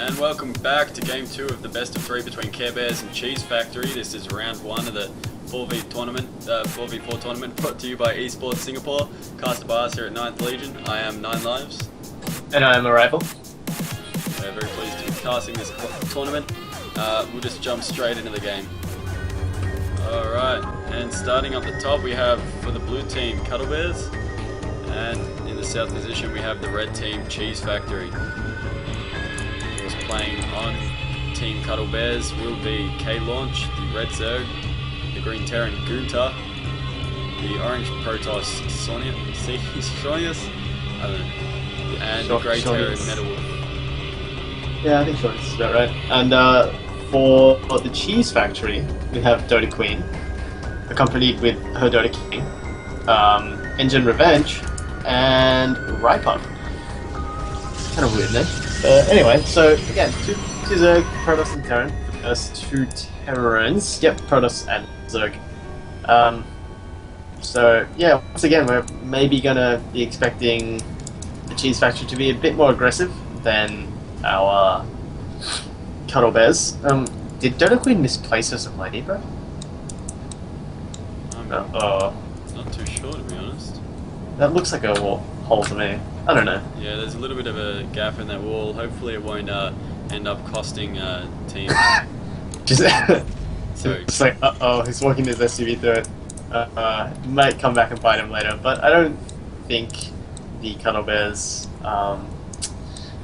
And welcome back to Game 2 of the best of 3 between Care Bears and Cheese Factory. This is round 1 of the 4v4 tournament brought to you by eSports Singapore, casted by us here at 9th Legion. I am 9 Lives. And I am a rival. We're very pleased to be casting this tournament. We'll just jump straight into the game. Alright, and starting up the top we have, for the blue team, Cuddle Bears. And in the south position we have the red team, Cheese Factory. Who's playing on Team Cuddle Bears will be K-Launch, the red Zerg, the green Terran Gunter, the orange Protoss Sonius, I don't know, and the grey Terran Metalwolf. Yeah, I think Sonius is about right. And for the Cheese Factory, we have Dota Queen, accompanied with her Dota King, Engine Revenge, and Ripon. Kind of weird, eh? Anyway, so again, two Zerg, Protoss and Terran. That's two Terrans. Yep, Protoss and Zerg. So yeah, once again, we're maybe gonna be expecting the Cheese Factory to be a bit more aggressive than our Cuddle Bears. Did Dota Queen misplace her supply depot? I'm not too sure, to be honest. That looks like a hole to me. I don't know. Yeah, there's a little bit of a gap in that wall. Hopefully it won't end up costing teams. Just, So, just like, uh-oh, he's walking his SUV through it. Might come back and bite him later, but I don't think the Cuddle Bears,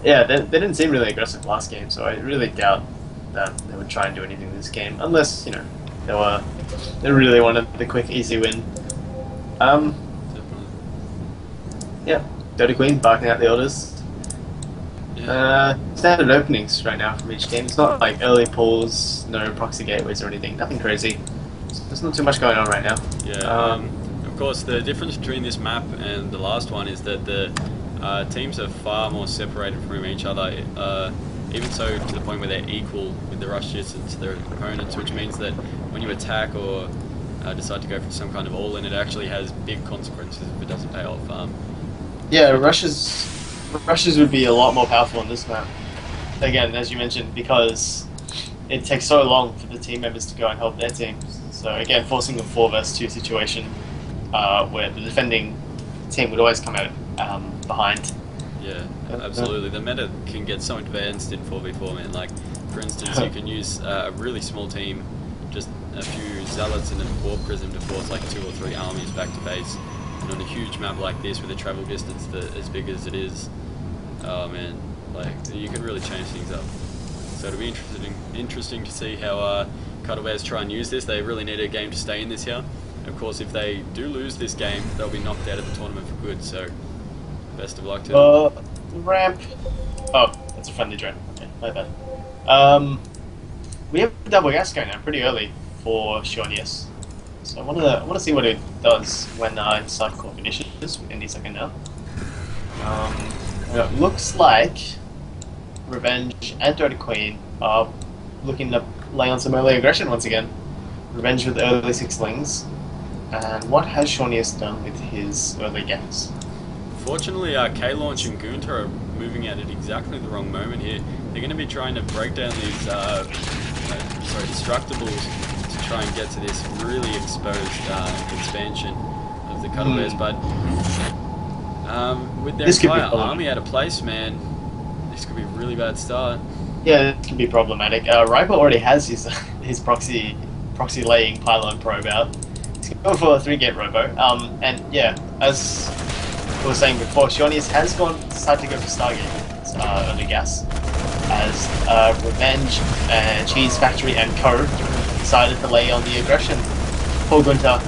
yeah, they didn't seem really aggressive last game, so I really doubt that they would try and do anything this game, unless, you know, they really wanted the quick, easy win. definitely. Yeah, Dota Queen barking out the orders. Yeah. Standard openings right now from each team. It's not like early pulls, no proxy gateways or anything, nothing crazy. So there's not too much going on right now. Yeah. Of course, the difference between this map and the last one is that the teams are far more separated from each other. Even so, to the point where they're equal with the rush distance to their opponents, which means that when you attack or decide to go for some kind of all-in, it actually has big consequences if it doesn't pay off. Yeah, rushes would be a lot more powerful on this map. Again, as you mentioned, because it takes so long for the team members to go and help their teams. So again, forcing a 4 vs 2 situation where the defending team would always come out behind. Yeah, absolutely. The meta can get so advanced in 4v4, man. Like, for instance, you can use a really small team, just a few zealots and a warp prism to force like 2 or 3 armies back to base. And on a huge map like this, with a travel distance as big as it is, oh man, like, you can really change things up. So it'll be interesting to see how Cuddle Bears try and use this. They really need a game to stay in this here. Of course, if they do lose this game, they'll be knocked out of the tournament for good. So, best of luck to them. Ramp. Oh, that's a friendly drone. Okay, my bad. We have double gas going now pretty early for Sonius. So I want to see what it does when inside core finishes any second now. It looks like Revenge and Dota Queen are looking to lay on some early aggression once again. Revenge with early 6-lings. And what has Sonius done with his early gas? Fortunately, K-Launch and Gunter are moving out at exactly the wrong moment here. They're going to be trying to break down these destructibles to try and get to this really exposed expansion of the Cuddle Bears, but with their entire army out of place, man, this could be a really bad start. Yeah, this can be problematic. Riper already has his proxy laying pylon probe out. He's going for a 3-gate robo. And yeah, as I was saying before, Sonius has decided to go for Stargate early gas, as Revenge and Cheese Factory and Co decided to lay on the aggression. Poor Gunter.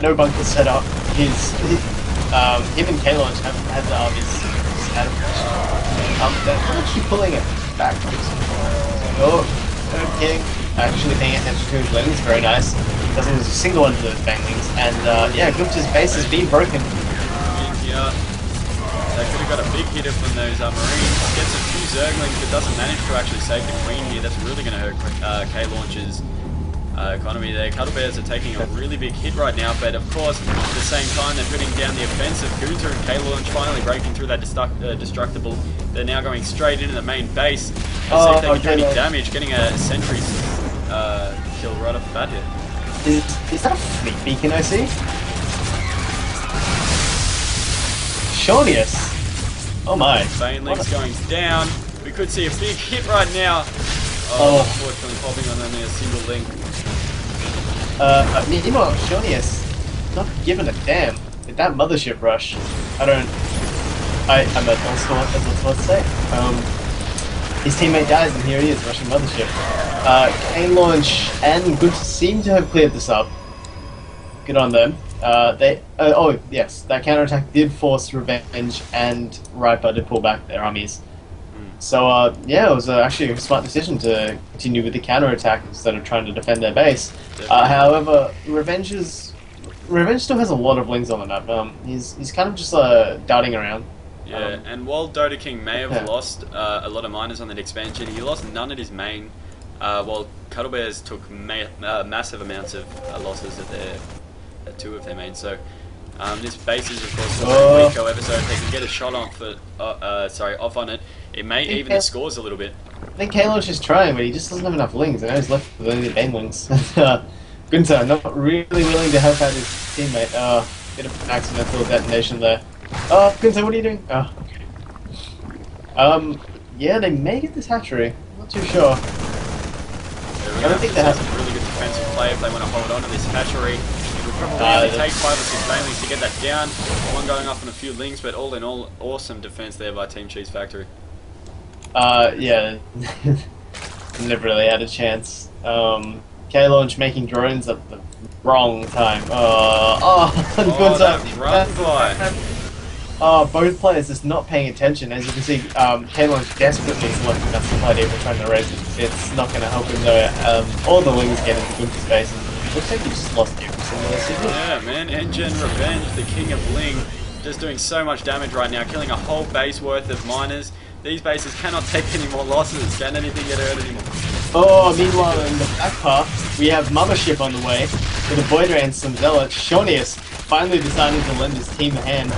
No bunkers set up. Him and K-Launch have had the armies out of pressure. They're actually pulling it back. Oh, King actually paying attention to his wings, very nice. Doesn't lose a single one of those banglings, and yeah, Gunter's base has been broken. Yeah, they could have got a big hitter from those Marines. Gets a few Zerglings, but doesn't manage to actually save the Queen here. That's really going to hurt K-Launch's economy there. Cuddle Bears are taking a really big hit right now, but of course, at the same time, they're putting down the offensive. Gunter and K-Launch finally breaking through that destructible. They're now going straight into the main base. Let's see if they can do any damage, getting a sentry kill right off the bat here. Is that a fleet beacon I see? Shornius! Oh my. Banelink's going down. We could see a big hit right now. Oh, unfortunately popping on only a single link. Meanwhile, Shornius not giving a damn with that mothership rush. I'm also what to say. His teammate dies and here he is rushing mothership. K-Launch and Good seem to have cleared this up. Good on them. Oh yes, that counterattack did force Revenge and Riper to pull back their armies. So yeah, it was actually a smart decision to continue with the counterattack instead of trying to defend their base. However, Revenge still has a lot of lings on the map. He's kind of just darting around. Yeah, and while Dota King may have lost a lot of miners on that expansion, he lost none at his main. While Cuddle Bears took massive amounts of losses at two of their mains. So this base is of course very weak. However, so if they can get a shot off on it, it may even the scores a little bit. I think K-Launch is trying, but he just doesn't have enough lings. I know he's left with only the banelings. Gunter not really willing to help out his teammate. Bit of an accidental detonation there. Oh, Gunter, what are you doing? Oh, okay. Yeah, they may get this hatchery. Not too sure. I don't think they have a really good defensive play if they want to hold on to this hatchery. It would probably only take 5 or 6 banelings to get that down. One going off on a few lings, but all in all, awesome defense there by Team Cheese Factory. Yeah, never really had a chance. K-Launch making drones at the wrong time. Both players just not paying attention. As you can see, K-Launch desperately selecting that supply deep and trying to raise it. It's not going to help him though. All the lings get into Gunter's base, and looks like he just lost everything there. Yeah, man. Engine Revenge, the king of Ling, just doing so much damage right now, killing a whole base worth of miners. These bases cannot take any more losses. Can anything get hurt anymore? Oh, meanwhile in the back path, we have Mothership on the way with a Voidray and some Zealots. Shornius finally deciding to lend his team a hand.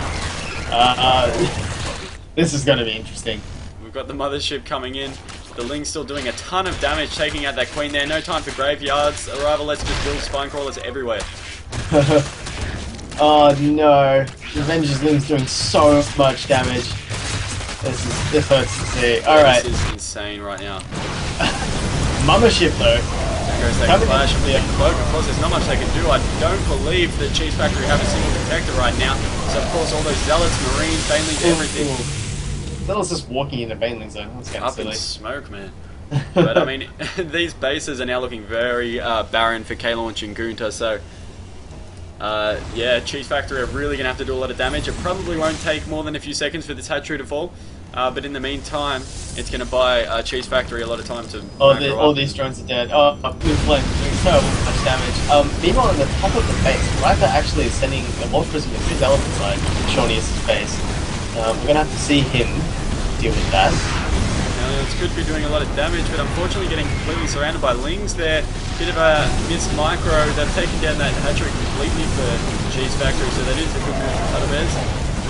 This is going to be interesting. We've got the Mothership coming in. The Ling's still doing a ton of damage, taking out that Queen there. No time for graveyards. Arrival, let's just build spine crawlers everywhere. Oh no. Revenge's Ling's doing so much damage. This hurts to see. Alright. This is insane right now. Mothership though. There goes that clash of the cloak. Of course, there's not much they can do. I don't believe that Cheese Factory have a single protector right now. So of course all those Zealots, Marines, Banelings, everything. Zealots just walking into Banelings though. That's kind of silly. Up in smoke, man. But I mean, these bases are now looking very barren for K-Launch and Gunter, so yeah, Cheese Factory are really going to have to do a lot of damage. It probably won't take more than a few seconds for this hatchery to fall, but in the meantime, it's going to buy Cheese Factory a lot of time to... all these drones are dead. Oh, Blue Flame doing so much damage. Meanwhile, on the top of the base, Riper actually is sending a Wolf Prism with 2 Zealots inside Shornius' base. We're going to have to see him deal with that. It's good to be doing a lot of damage, but unfortunately getting completely surrounded by Lings there. Bit of a missed micro. They've taken down that hatchery completely for Cheese Factory, so that is a good move for Cuddle Bears.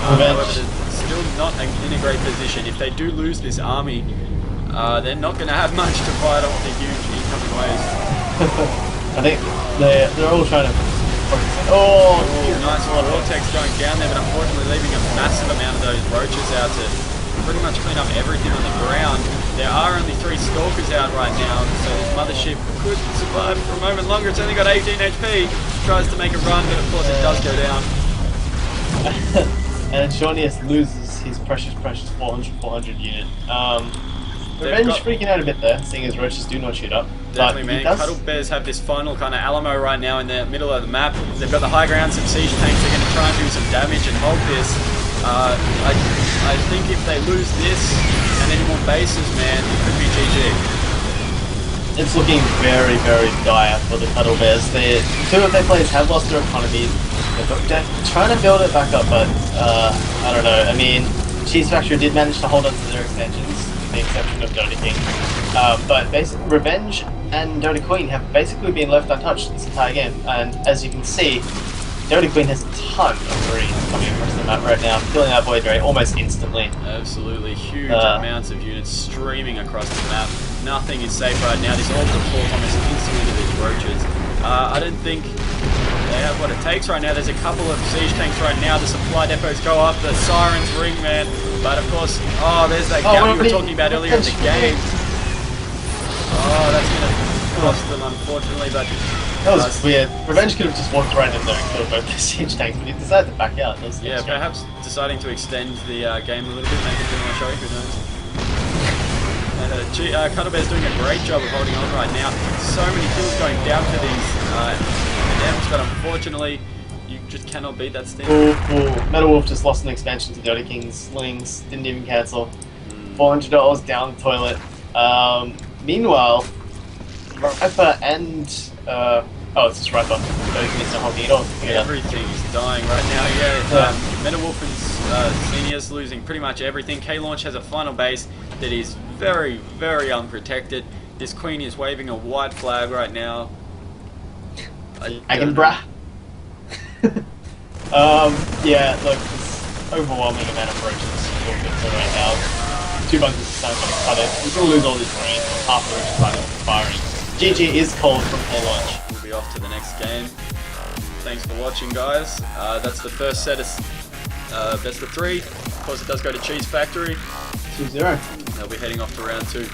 However, they're still not in a great position. If they do lose this army, they're not going to have much to fight off the huge incoming waves. I think they're all trying to... Nice vortex going down there, but unfortunately leaving a massive amount of those roaches out to pretty much clean up everything on the ground. There are only 3 Stalkers out right now, so this Mothership could survive for a moment longer. It's only got 18 HP, tries to make a run, but of course it does go down. And Shornius loses his precious 400 unit. Revenge freaking out a bit there, seeing as roaches do not shoot up. Definitely, man. Cuddle Bears have this final kind of Alamo right now in the middle of the map. They've got the high ground, some siege tanks. They're going to try and do some damage and hold this. I think if they lose this and any more bases, man, it could be GG. It's looking very, very dire for the Cuddle Bears. 2 of their players have lost their economies. They're trying to build it back up, but I don't know. I mean, Cheese Factory did manage to hold on to their extensions, with the exception of Dota King. But basically, Revenge and Dota Queen have basically been left untouched this entire game. And as you can see, Dota Queen has a ton of threes coming across the map right now, killing our boy Dre almost instantly. Absolutely huge amounts of units streaming across the map. Nothing is safe right now. This all falls almost instantly to these roaches. I don't think they have what it takes right now. There's a couple of siege tanks right now. The supply depots go up. The sirens ring, man. But of course, there's that gap we were talking about earlier in the game. Oh, that's going to cost them, unfortunately. But that was weird. Revenge could have just walked right in there and killed both the siege tanks, but he decided to back out. Yeah, perhaps deciding to extend the game a little bit, maybe doing a show, who knows. And Cuddlebear's doing a great job of holding on right now. So many kills going down to these M's, but unfortunately, you just cannot beat that sting. Metal Wolf just lost an expansion to Dota King's Slings, didn't even cancel. $400 down the toilet. Meanwhile, Riper and it's just Riper. Dota King isn't holding it all together. Everything is dying right now. Yeah, Metal Wolf and Senior's losing pretty much everything. K-Launch has a final base that is very, very unprotected. This Queen is waving a white flag right now. Brah. Yeah, look, it's overwhelming amount of roaches right now. 2 bunkers are starting to cut it. He's going to lose all this range. Half the roach is firing. GG is called from K-Launch. We'll be off to the next game. Thanks for watching, guys. That's the first set of best of 3. Of course, it does go to Cheese Factory. 2-0. They'll be heading off to round 2.